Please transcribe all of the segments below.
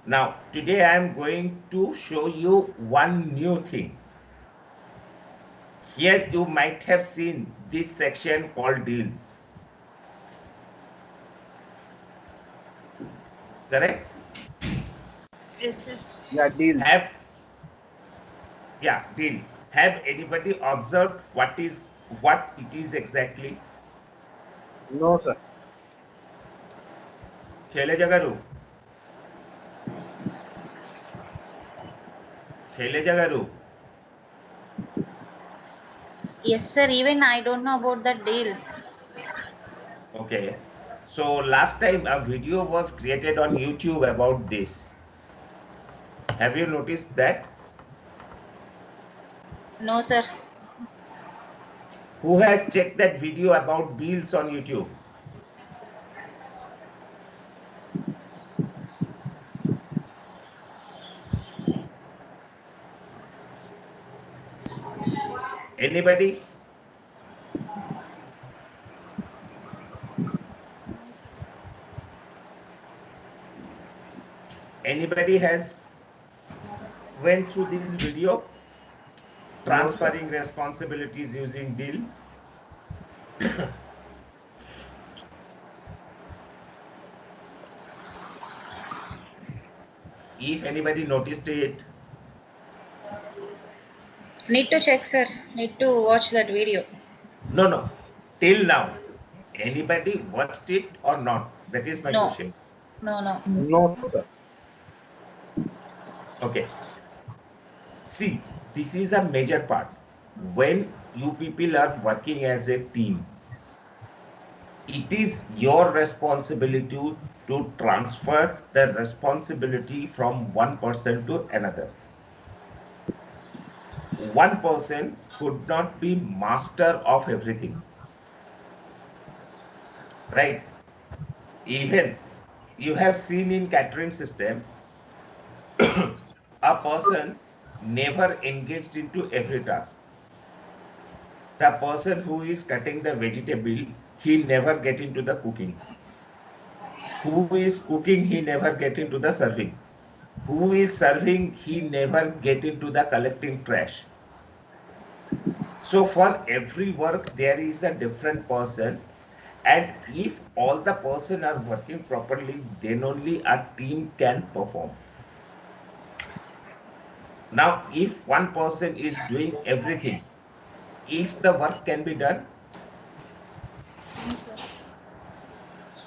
Now, today I am going to show you one new thing. Here you might have seen this section called deals. Correct? Yes, sir. Yeah, deals. Have deal. Have anybody observed what it is exactly? No, sir. Shailaja garu. Shailaja garu. Yes, sir. Even I don't know about the deals. Okay. So last time a video was created on YouTube about this. Have you noticed that? No, sir. Who has checked that video about deals on YouTube? Anybody? Anybody has went through this video? No, sir. Transferring responsibilities using deal. If anybody noticed it, Need to check, sir. Need to watch that video. no. Till now, anybody watched it or not? That is my No, question. no, no. No, sir. Okay. See, this is a major part. When you people are working as a team, it is your responsibility to transfer the responsibility from one person to another. One person could not be master of everything, right? Even you have seen in catering system, a person never engaged into every task. The person who is cutting the vegetable, he never get into the cooking. Who is cooking, he never get into the serving. Who is serving, he never get into the collecting trash. So for every work, there is a different person. And if all the person are working properly, then only a team can perform. Now, if one person is doing everything, if the work can be done,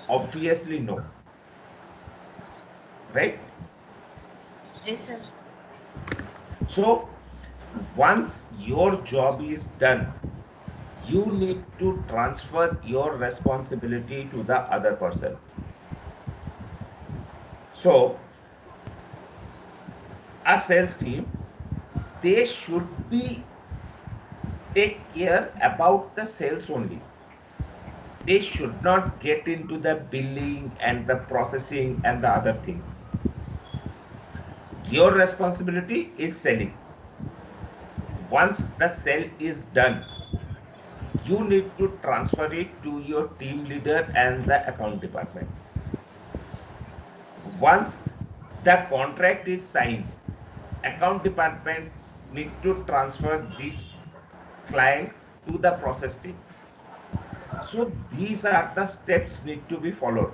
obviously no, right? Yes, sir. So once your job is done, you need to transfer your responsibility to the other person. So a sales team, they should be take care about the sales only. They should not get into the billing and the processing and the other things. Your responsibility is selling. Once the sale is done, you need to transfer it to your team leader and the account department. Once the contract is signed, account department need to transfer this client to the process team. So these are the steps need to be followed.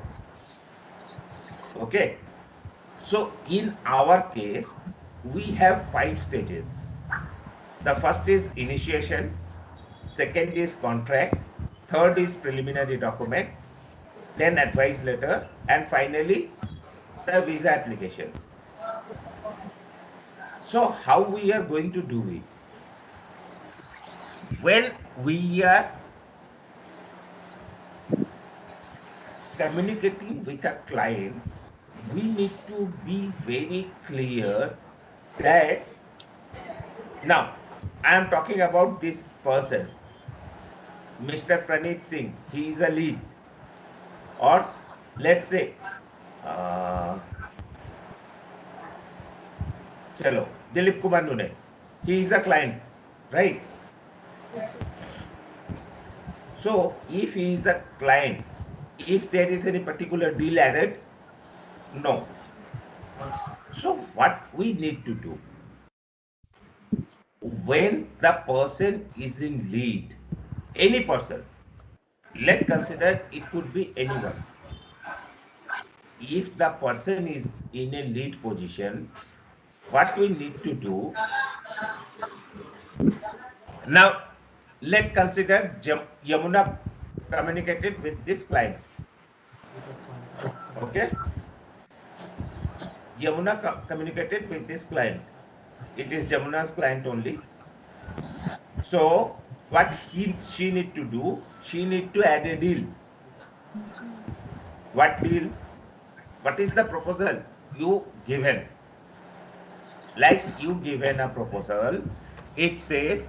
Okay. So in our case, we have 5 stages. The first is initiation, second is contract, third is preliminary document, then advice letter, and finally the visa application. So how we are going to do it? When we are communicating with a client, we need to be very clear that now I am talking about this person, Mr. Praneet Singh. He is a lead, or let's say, uh, chalo, Dilip Kumar Nune. He is a client, right? So if he is a client, if there is any particular deal added, no. So what we need to do when the person is in lead, any person, let's consider it could be anyone. If the person is in a lead position, what we need to do now, let's consider Yamuna communicated with this client. Okay, Yamuna communicated with this client. It is Yamuna's client only. So what she need to do, she need to add a deal. What deal? What is the proposal you given? Like you given a proposal, it says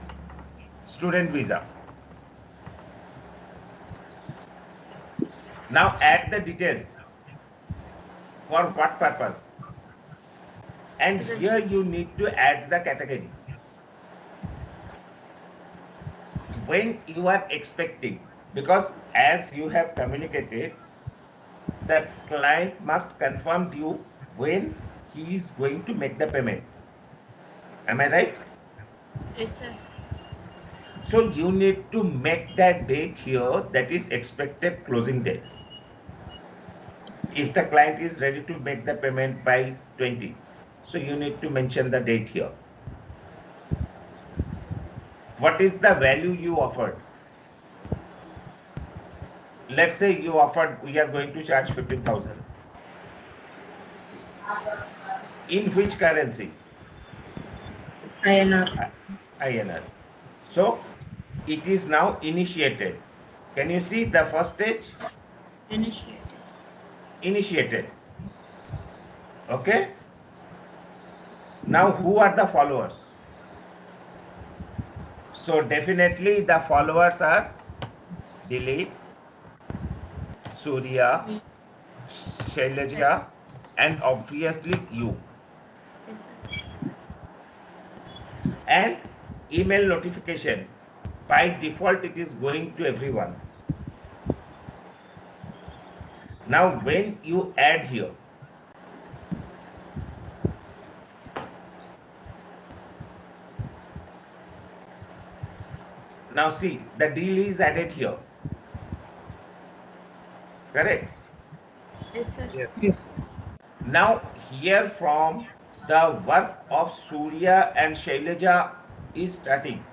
student visa. Now add the details. For what purpose? And here you need to add the category. When you are expecting, because as you have communicated, the client must confirm to you when he is going to make the payment. Am I right? Yes, sir. So you need to make that date here, that is expected closing date. If the client is ready to make the payment by 20, so you need to mention the date here. What is the value you offered? Let's say you offered, we are going to charge 15,000. In which currency? INR. INR. So it is now initiated. Can you see the first stage? Initiated. Initiated. Okay. Now who are the followers? So definitely the followers are Dilip, Surya, Shailaja, and obviously you. Yes, sir. And email notification, by default it is going to everyone. Now when you add here, now see the deal is added here. Correct? Yes, sir. Yes. Now here from the work of Surya and Shailaja is starting.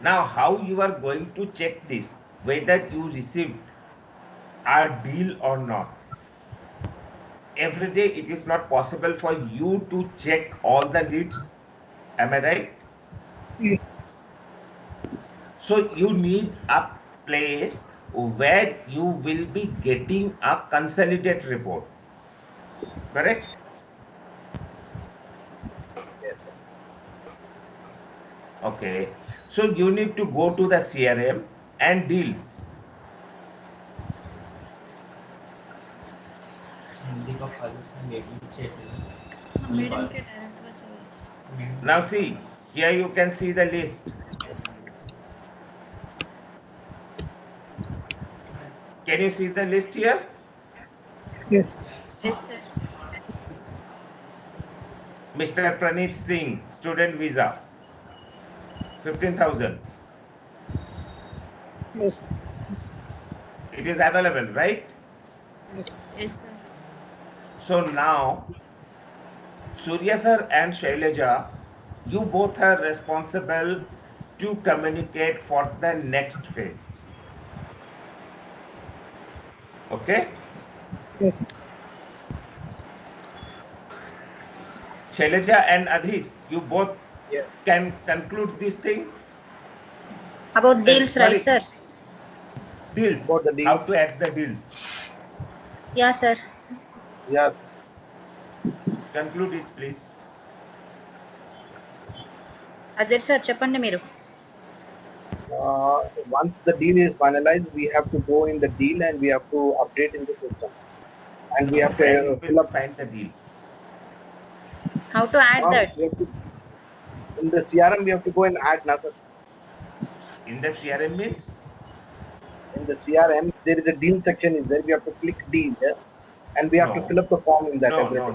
Now how you are going to check this, whether you received a deal or not? Every day it is not possible for you to check all the leads. Am I right? Yes. So you need a place where you will be getting a consolidated report. Correct? Yes, sir. Okay. So you need to go to the CRM and deals. Medium के direct वा चाहिए. Now see, here you can see the list. Can you see the list here? Yes. Yes, sir. Mr. Praneeth Singh, student visa, 15,000. Yes. It is available, right? Yes, sir. So now, Surya sir and Shailaja, you both are responsible to communicate for the next phase. Okay? Yes. Shailaja and Adhir, you both Yes. can conclude this thing. About deals, Sorry. right, sir? Deals. About the deal. How to add the deals. Yeah, sir. Yeah. Conclude it, please. అదే sir చెప్పండి మీరు. Once the deal is finalized, we have to go in the deal and we have to update in the system. And we have to Where you fill will up. find the deal. How to add that? We have to, in the CRM, we have to go and add another. In the CRM means? In the CRM, there is a deal section. Is there? We have to click deal. Yeah? and we have to No. fill up the form in that No. everything.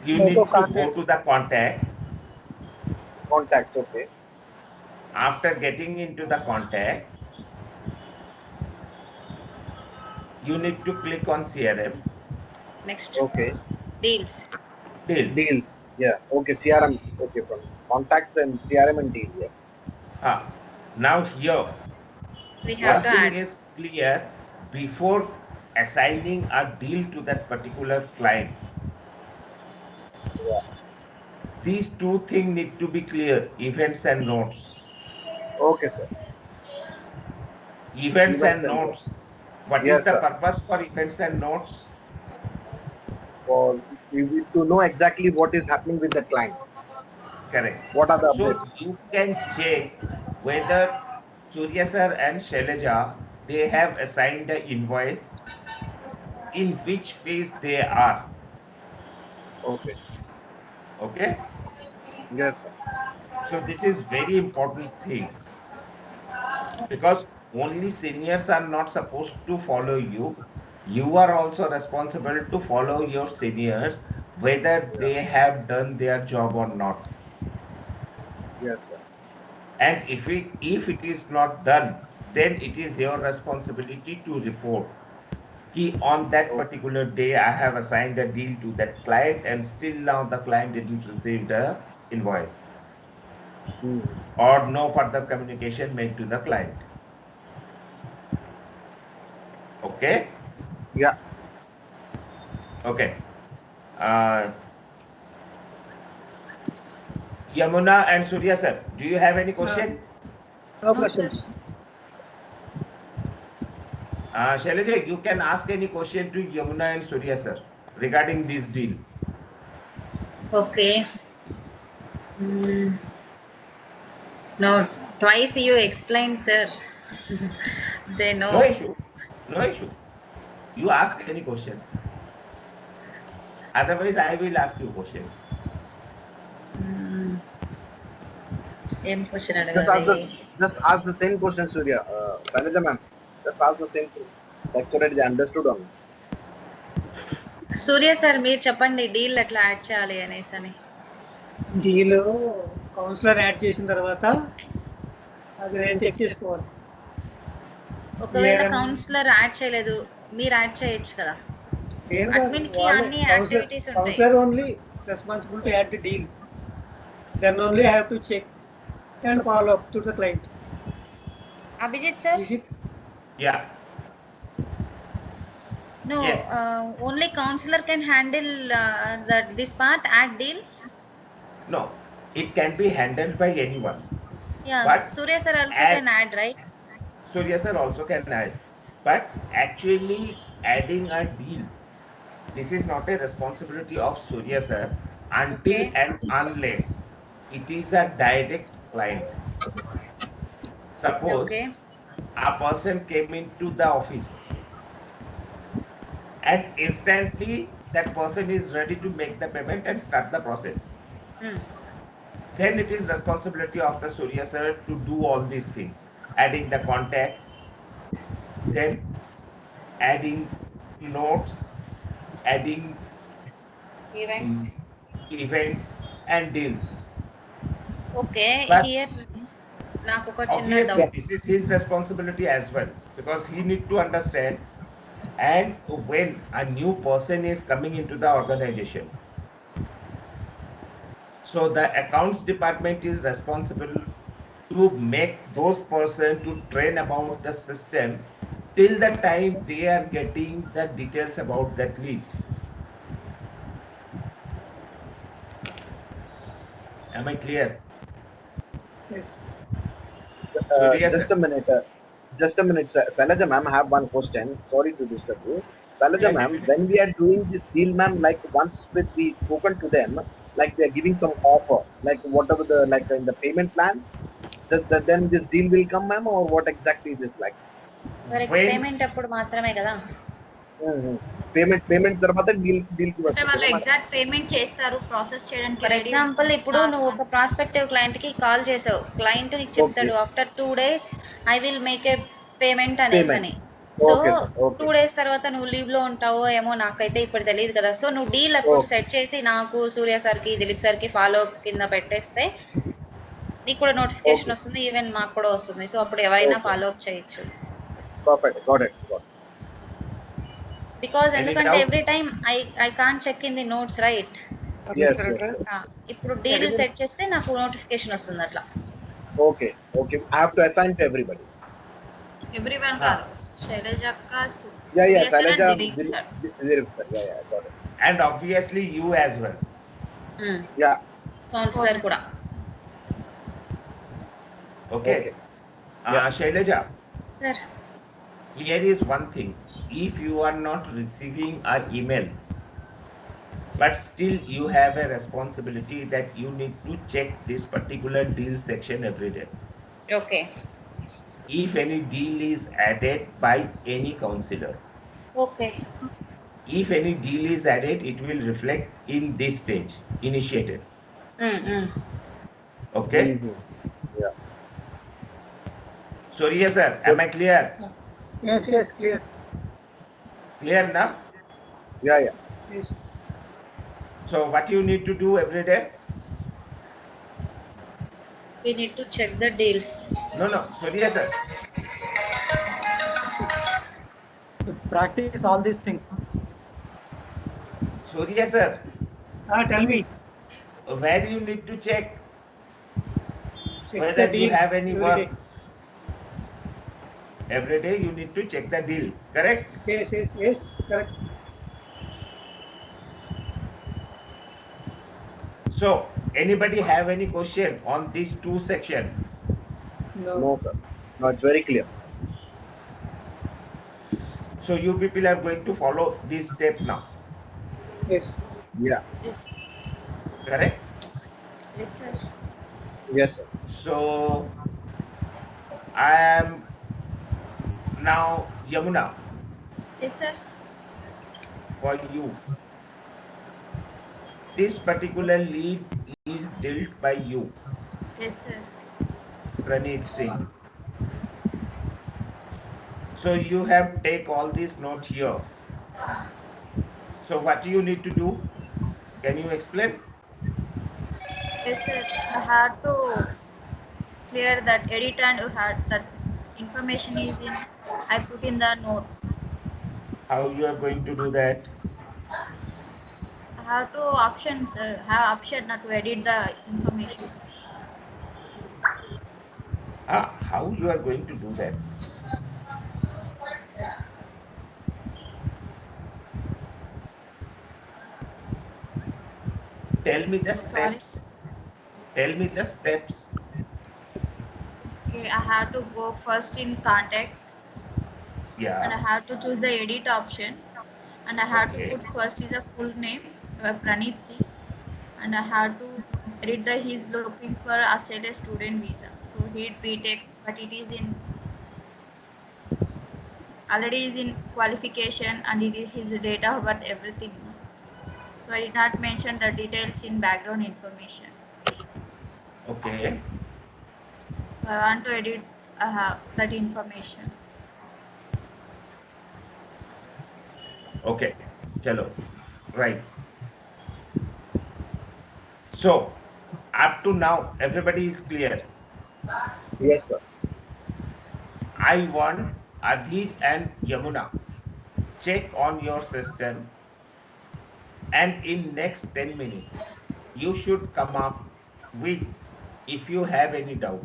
You No, need to contacts. go to the contact. Contacts, okay. After getting into the contact, you need to click on CRM. Next. Okay. Deals. Deals. Yeah. Okay. CRM. Okay. From contacts and CRM and deal. Yeah. Now here, We have one to thing add. is clear before assigning a deal to that particular client. Yeah. These two things need to be clear, events and notes. Okay, sir. Events and notes. What is Yes, the sir. purpose for events and notes? For we need to know exactly what is happening with the client. Correct. What are the So updates? you can check whether Surya sir and Shailaja, they have assigned the invoice, in which phase they are. Okay. Okay. Yes, sir. So this is very important thing, because only seniors are not supposed to follow you. You are also responsible to follow your seniors, whether they have done their job or not. Yes, sir. And if it is not done, then it is your responsibility to report. On that particular day, I have assigned a deal to that client, and still now the client didn't receive the invoice, or no further communication made to the client. Okay. Yeah. Okay. Yamuna and Surya sir, do you have any question? No questions. Shailaja, you can ask any question to Yamuna and Surya sir regarding this deal. Okay. No, twice you explained, sir. They know. No issue. No issue. You ask any question. Otherwise, I will ask you question. Same question. Just ask the same question, Surya. Shailaja ma'am. Just ask the same thing. That's already understood on. Surya sir మీరు చెప్పండి deal ఎట్లా add చేయాలి అనేసి అని. Deal councillor add చేసిన తర్వాత అది నేను చెక్ చేసుకోవాలి. ఒకవేళ కౌన్సిలర్ యాడ్ చేయలేదు, మీరు యాడ్ చేయొచ్చు కదా. అడ్మిన్ కి అన్ని యాక్టివిటీస్ ఉంటాయి. Counsellor only responsible to add the deal. Then only I have to check and follow up to the client. Abhijit sir? Yeah. No, yes. Only counselor can handle this part, add deal? No, it can be handled by anyone. Yeah, but Surya sir also can add, right? Surya sir also can add. But actually adding a deal, this is not a responsibility of Surya sir until and unless it is a direct client. Suppose a person came into the office and instantly that person is ready to make the payment and start the process. Then it is responsibility of the Surya sir to do all these things, adding the contact, then adding notes, adding events and deals. Okay, but here obviously this is his responsibility as well, because he need to understand. And when a new person is coming into the organization, so the accounts department is responsible to make those persons to train about the system till the time they are getting the details about that lead. Am I clear? Yes. Just a minute. Shailaja ma'am, I have one question. Sorry to disturb you. Shailaja ma'am, when we are doing this deal, ma'am, like once with we spoken to them, like they are giving some offer, like whatever the like in the payment plan, then this deal will come, ma'am, or what exactly is this like? Payment అప్పుడు మాత్రమే కదా. Payment తర్వాత deal కి అంటే వాళ్ళు exact payment చేస్తారు process చేయడానికి. For example ఇప్పుడు నువ్వు ఒక ప్రాస్పెక్టివ్ క్లయింట్ కి కాల్ చేసావు, క్లయింట్ నీకు చెప్తాడు after 2 days I will make a payment అనేసి అని. So Okay, sir. Okay. 2 days తర్వాత నువ్వు లీవ్ లో ఉంటావో ఏమో నాకైతే ఇప్పుడు తెలియదు కదా. సో నువ్వు డీల్ అప్పుడు Okay. సెట్ చేసి నాకు, సూర్య సార్కి, దిలీప్ సార్కి ఫాలో అప్ కింద పెట్టేస్తే నీకు కూడా నోటిఫికేషన్ Okay. వస్తుంది, ఈవెన్ మాకు కూడా వస్తుంది. సో అప్పుడు ఎవరైనా Okay. ఫాలో అప్ చేయొచ్చు. Perfect. Got it. Because Any ఎందుకంటే doubt? Every time I can't check in the notes, right? Yes. ఇప్పుడు డీల్ సెట్ చేస్తే నాకు నోటిఫికేషన్ వస్తుంది అట్లా. Okay. I have to assign to everybody. Everyone కాదు, శైలజ అక్క, Yeah. Surya sir Shailaja, and Dilip sir. Dilip sir. Yeah. Got it. And obviously you as well. Yeah. Counsellor కూడా. Okay. Yeah. Shailaja, sir here is one thing. If you are not receiving our email, but still you have a responsibility that you need to check this particular deal section every day. Okay. If any deal is added by any counselor, okay. if any deal is added, it will reflect in this stage, initiated. Okay? Yeah. Surya sir, am I clear? Yes, clear. Clear now? Yeah. Yes. So what you need to do every day? We need to check the deals. No, Surya sir. To practice all these things. Surya sir, Tell me. where do you need to check? Check Whether the you deals have any every work. day. Every day you need to check the deal, correct? Yes, correct. So, anybody have any question on these two section? No, sir. No, it's very clear. So you people are going to follow this step now, Yes. Yeah. Yes. correct? Yes, sir. Yes, sir. So I am now Yamuna Yes, sir. for you. This particular leave is dealt by you, Yes, sir. Praneet Singh. So you have take all this note here. So what do you need to do? Can you explain? Yes, sir. I had to clear that edit and you had that information is in. I put in the note. How you are going to do that? I have to options. Have option not to edit the information. How you are going to do that? Tell me the Sorry. steps. Tell me the steps. Okay, I have to go first in contact and I Yeah. have to choose the edit option and I have Okay. to put first is a full name Praneet Singh and I have to edit the he's looking for Australia student visa. So he'd BTech, but it is in already is in qualification and it is his data but everything. So I did not mention the details in background information. Okay. So I want to edit that information. Okay. Chalo. Right. So, up to now, everybody is clear. Yes, sir. I want Adhir and Yamuna check on your system, and in next 10 minutes, you should come up with if you have any doubt.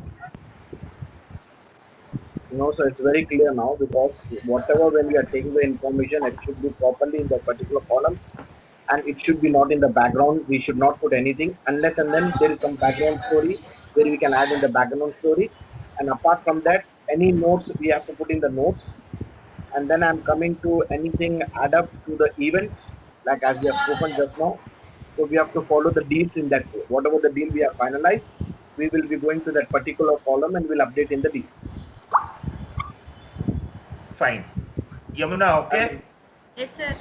No, sir. It's very clear now because whatever when we are taking the information, it should be properly in the particular columns, and it should be not in the background. We should not put anything unless and then there is some background story where we can add in the background story. And apart from that, any notes we have to put in the notes. And then I'm coming to anything add up to the events, like as we have spoken just now. So we have to follow the deals in that way. Whatever the deal we have finalized, we will be going to that particular column and we'll update in the deals. Fine. Yamuna, okay? Yes, sir.